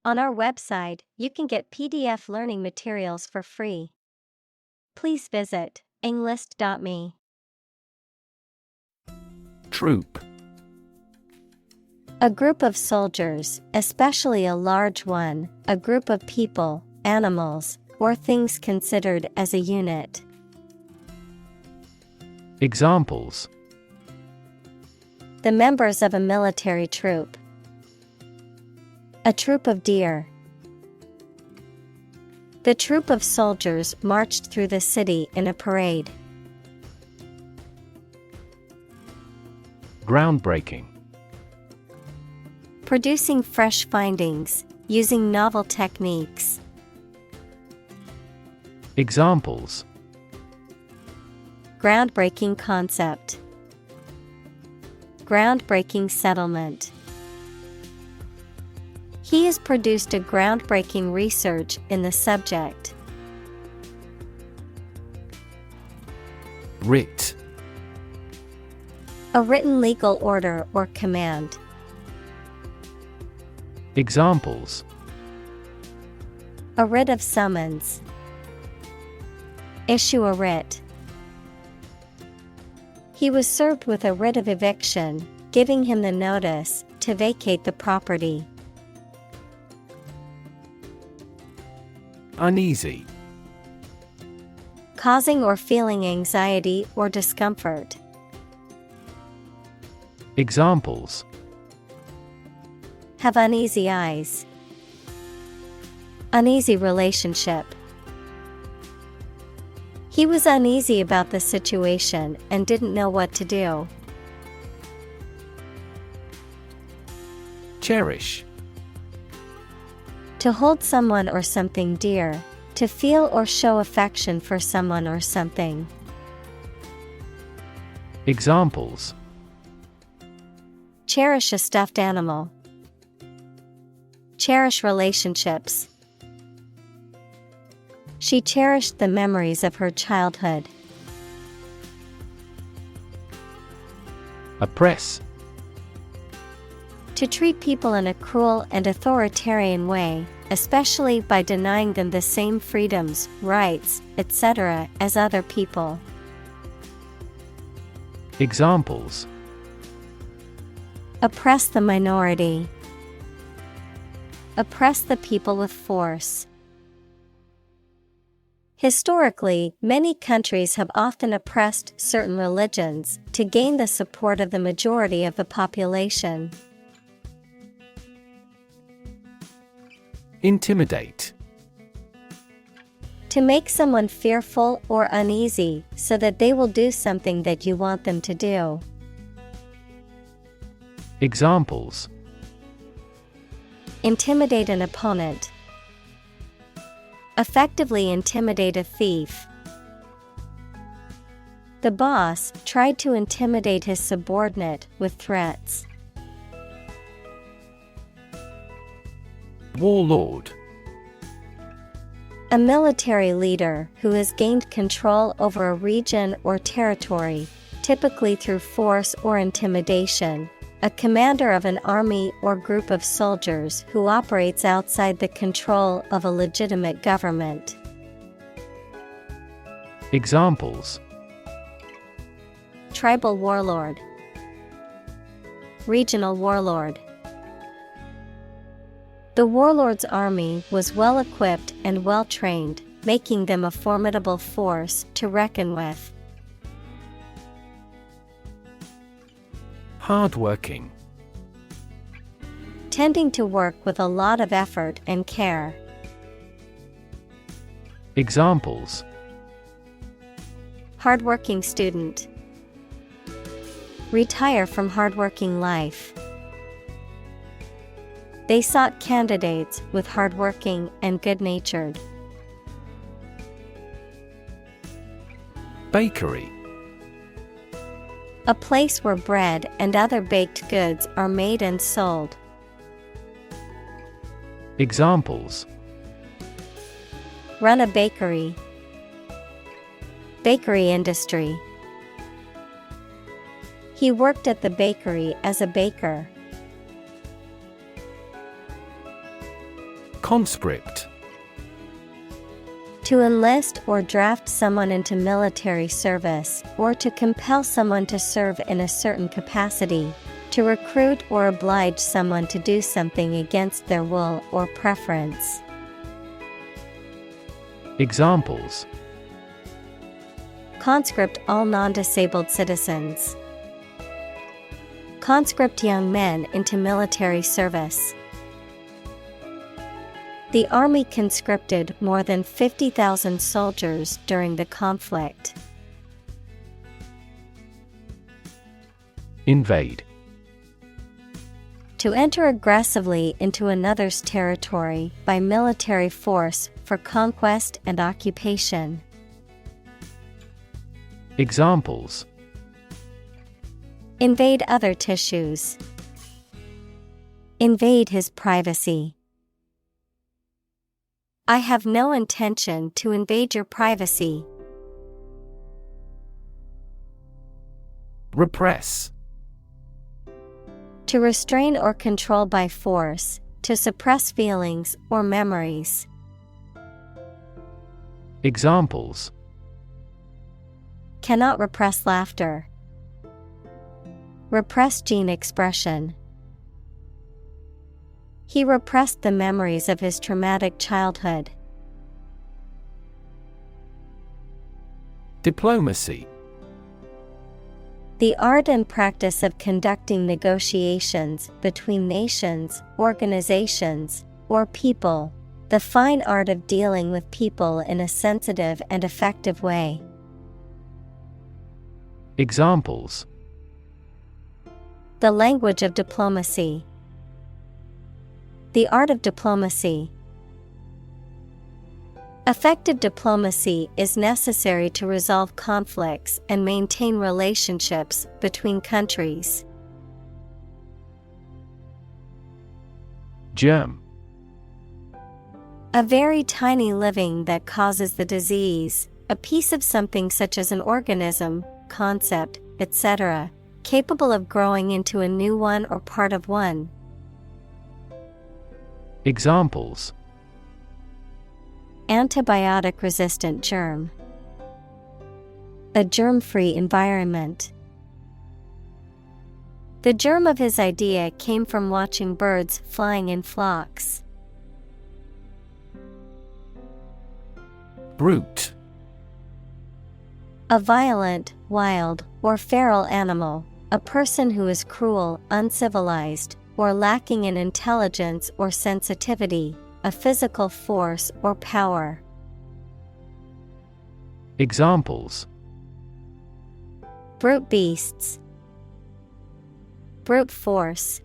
On our website, you can get PDF learning materials for free. Please visit englist.me. Troop. A group of soldiers, especially a large one, a group of people, animals, or things considered as a unit. Examples: The members of a military troop. A troop of deer. The troop of soldiers marched through the city in a parade. Groundbreaking. Producing fresh findings, using novel techniques. Examples: Groundbreaking concept. Groundbreaking settlement. He has produced a groundbreaking research in the subject. Writ. A written legal order or command. Examples: A writ of summons. Issue a writ. He was served with a writ of eviction, giving him the notice to vacate the property. Uneasy. Causing or feeling anxiety or discomfort. Examples: Have uneasy eyes. Uneasy relationship. He was uneasy about the situation and didn't know what to do. Cherish. To hold someone or something dear, to feel or show affection for someone or something. Examples: Cherish a stuffed animal. Cherish relationships. She cherished the memories of her childhood. Oppress. To treat people in a cruel and authoritarian way, especially by denying them the same freedoms, rights, etc. as other people. Examples: Oppress the minority. Oppress the people with force. Historically, many countries have often oppressed certain religions to gain the support of the majority of the population. Intimidate. To make someone fearful or uneasy so that they will do something that you want them to do. Examples: Intimidate an opponent. Effectively intimidate a thief. The boss tried to intimidate his subordinate with threats. Warlord. A military leader who has gained control over a region or territory, typically through force or intimidation. A commander of an army or group of soldiers who operates outside the control of a legitimate government. Examples: Tribal warlord. Regional warlord. The warlord's army was well equipped and well trained, making them a formidable force to reckon with. Hardworking. Tending to work with a lot of effort and care. Examples: Hardworking student. Retire from hardworking life. They sought candidates with hardworking and good-natured. Bakery. A place where bread and other baked goods are made and sold. Examples: Run a bakery. Bakery industry. He worked at the bakery as a baker. Conscript. To enlist or draft someone into military service, or to compel someone to serve in a certain capacity. To recruit or oblige someone to do something against their will or preference. Examples: Conscript all non-disabled citizens. Conscript young men into military service. The army conscripted more than 50,000 soldiers during the conflict. Invade. To enter aggressively into another's territory by military force for conquest and occupation. Examples: Invade other tissues. Invade his privacy. I have no intention to invade your privacy. Repress. To restrain or control by force, to suppress feelings or memories. Examples: Cannot repress laughter. Repress gene expression. He repressed the memories of his traumatic childhood. Diplomacy. The art and practice of conducting negotiations between nations, organizations, or people. The fine art of dealing with people in a sensitive and effective way. Examples: The language of diplomacy. The art of diplomacy. Effective diplomacy is necessary to resolve conflicts and maintain relationships between countries. Germ. A very tiny living that causes the disease, a piece of something such as an organism, concept, etc., capable of growing into a new one or part of one. Examples: Antibiotic-resistant germ. A germ-free environment. The germ of his idea came from watching birds flying in flocks. Brute. A violent, wild, or feral animal, a person who is cruel, uncivilized, or lacking in intelligence or sensitivity, a physical force or power. Examples: Brute beasts. Brute force.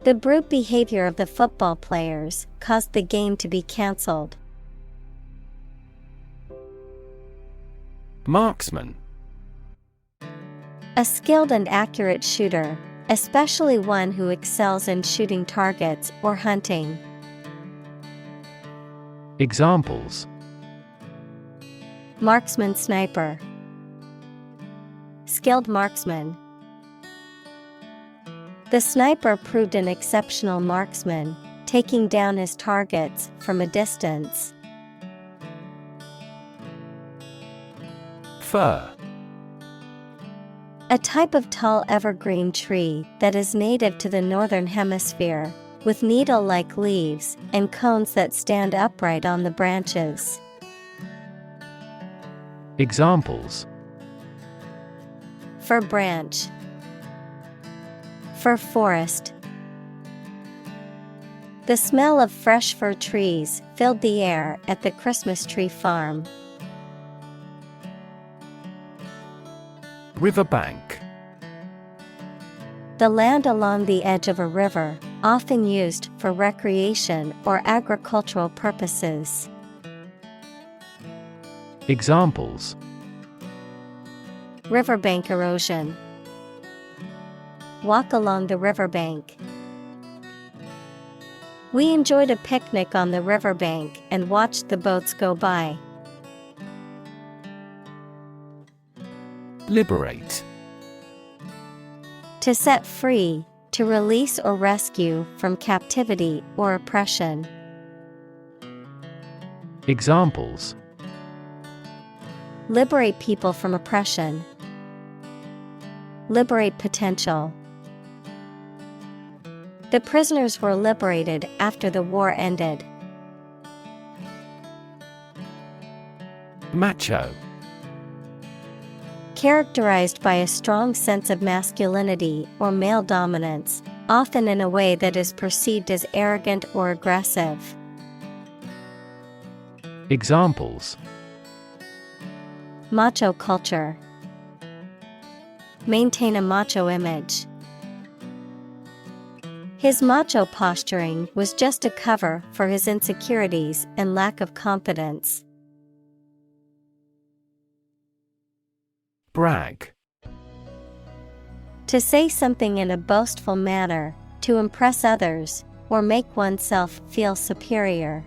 The brute behavior of the football players caused the game to be cancelled. Marksman. A skilled and accurate shooter, especially one who excels in shooting targets or hunting. Examples: Marksman sniper. Skilled marksman. The sniper proved an exceptional marksman, taking down his targets from a distance. Fir. A type of tall evergreen tree that is native to the northern hemisphere, with needle-like leaves and cones that stand upright on the branches. Examples: Fir branch. Fir forest. The smell of fresh fir trees filled the air at the Christmas tree farm. Riverbank. The land along the edge of a river, often used for recreation or agricultural purposes. Examples: Riverbank erosion. Walk along the riverbank. We enjoyed a picnic on the riverbank and watched the boats go by. Liberate. To set free, to release or rescue from captivity or oppression. Examples: Liberate people from oppression. Liberate potential. The prisoners were liberated after the war ended. Macho. Characterized by a strong sense of masculinity or male dominance, often in a way that is perceived as arrogant or aggressive. Examples: Macho culture. Maintain a macho image. His macho posturing was just a cover for his insecurities and lack of confidence. Brag. To say something in a boastful manner, to impress others, or make oneself feel superior.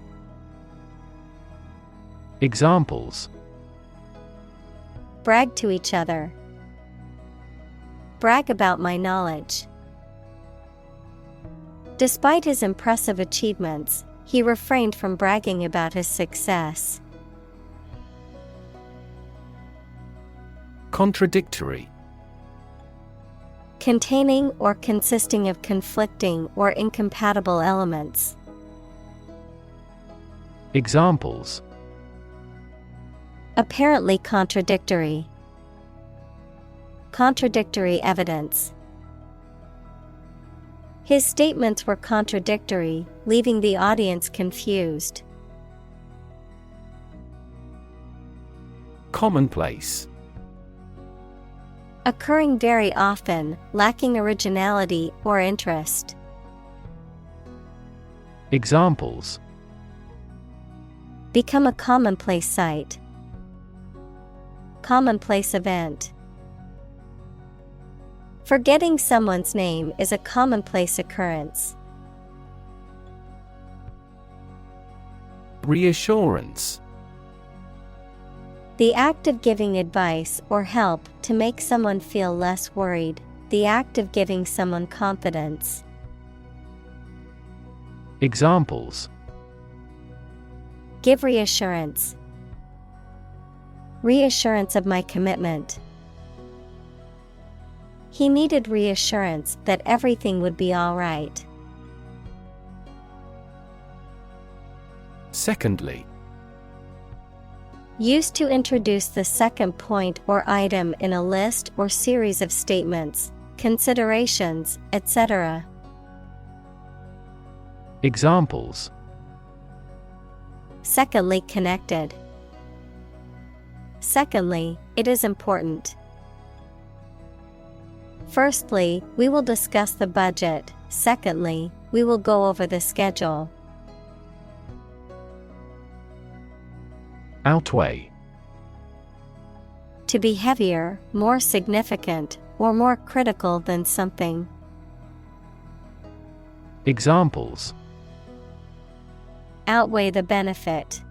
Examples: Brag to each other. Brag about my knowledge. Despite his impressive achievements, he refrained from bragging about his success. Contradictory. Containing or consisting of conflicting or incompatible elements. Examples: Apparently contradictory. Contradictory evidence. His statements were contradictory, leaving the audience confused. Commonplace. Occurring very often, lacking originality or interest. Examples: Become a commonplace sight. Commonplace event. Forgetting someone's name is a commonplace occurrence. Reassurance. The act of giving advice or help to make someone feel less worried. The act of giving someone confidence. Examples: Give reassurance. Reassurance of my commitment. He needed reassurance that everything would be all right. Secondly. Used to introduce the second point or item in a list or series of statements, considerations, etc. Examples: Secondly connected. Secondly, it is important. Firstly, we will discuss the budget. Secondly, we will go over the schedule. Outweigh. To be heavier, more significant, or more critical than something. Examples: Outweigh the benefit.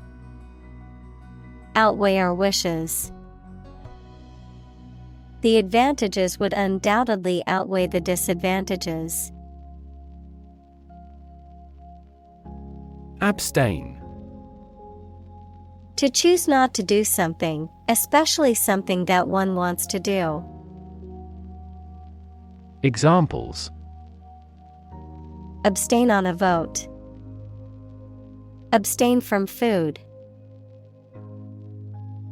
Outweigh our wishes. The advantages would undoubtedly outweigh the disadvantages. Abstain. To choose not to do something, especially something that one wants to do. Examples: Abstain on a vote. Abstain from food.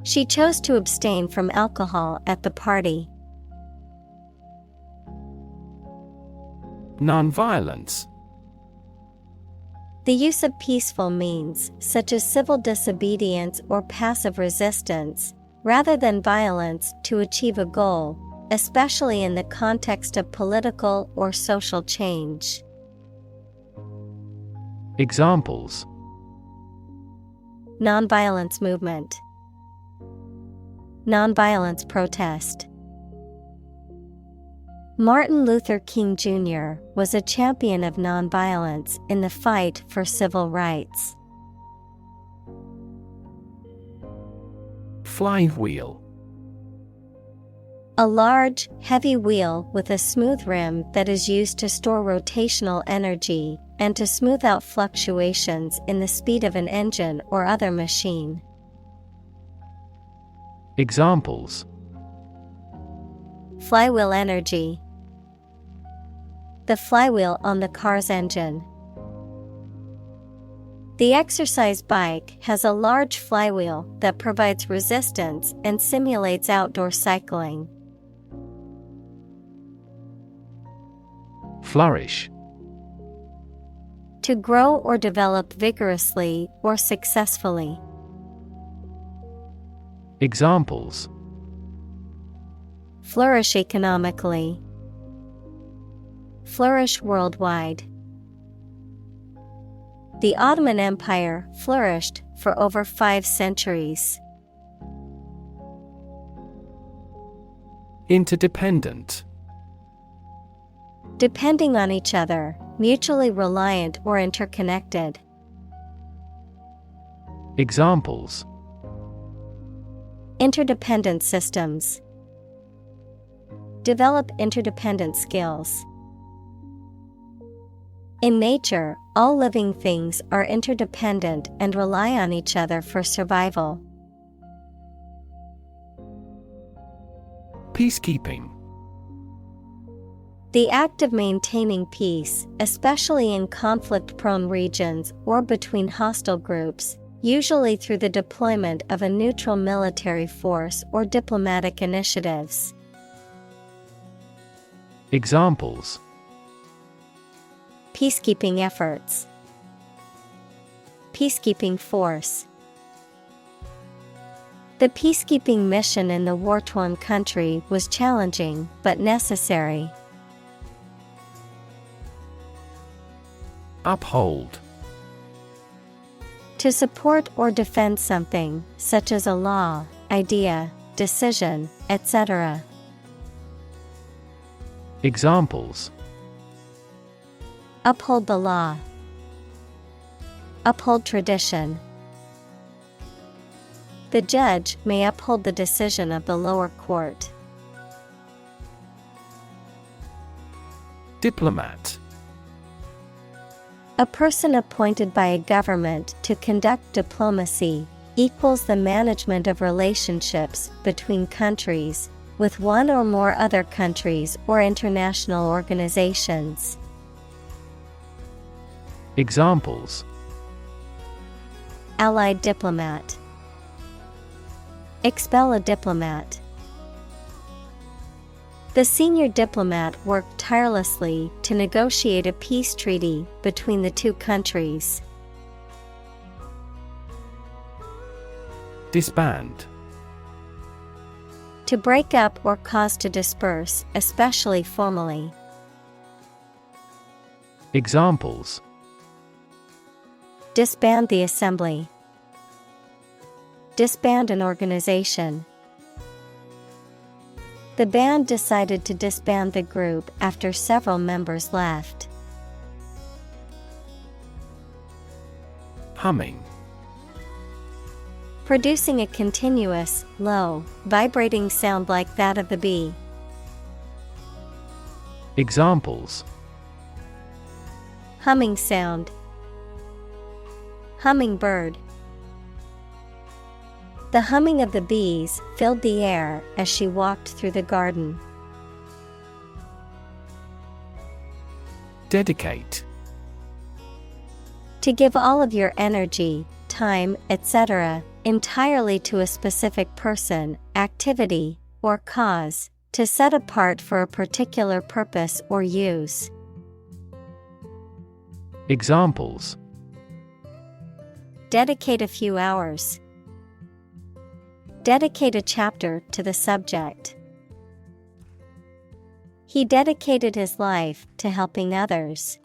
She chose to abstain from alcohol at the party. Nonviolence. The use of peaceful means, such as civil disobedience or passive resistance, rather than violence to achieve a goal, especially in the context of political or social change. Examples: Nonviolence movement. Nonviolence protest. Martin Luther King Jr. was a champion of nonviolence in the fight for civil rights. Flywheel. A large, heavy wheel with a smooth rim that is used to store rotational energy and to smooth out fluctuations in the speed of an engine or other machine. Examples: Flywheel energy. The flywheel on the car's engine. The exercise bike has a large flywheel that provides resistance and simulates outdoor cycling. Flourish. To grow or develop vigorously or successfully. Examples: Flourish economically. Flourish worldwide. The Ottoman Empire flourished for over 5 centuries. Interdependent. Depending on each other, mutually reliant or interconnected. Examples: Interdependent systems. Develop interdependent skills. In nature, all living things are interdependent and rely on each other for survival. Peacekeeping. The act of maintaining peace, especially in conflict-prone regions or between hostile groups, usually through the deployment of a neutral military force or diplomatic initiatives. Examples: Peacekeeping efforts. Peacekeeping force. The peacekeeping mission in the war-torn country was challenging but necessary. Uphold. To support or defend something, such as a law, idea, decision, etc. Examples: Uphold the law. Uphold tradition. The judge may uphold the decision of the lower court. Diplomat. A person appointed by a government to conduct diplomacy equals the management of relationships between countries with one or more other countries or international organizations. Examples: Allied diplomat. Expel a diplomat. The senior diplomat worked tirelessly to negotiate a peace treaty between the two countries. Disband. To break up or cause to disperse, especially formally. Examples: Disband the assembly. Disband an organization. The band decided to disband the group after several members left. Humming. Producing a continuous, low, vibrating sound like that of the bee. Examples: Humming sound. Hummingbird. The humming of the bees filled the air as she walked through the garden. Dedicate. To give all of your energy, time, etc., entirely to a specific person, activity, or cause, to set apart for a particular purpose or use. Examples: Dedicate a few hours. Dedicate a chapter to the subject. He dedicated his life to helping others.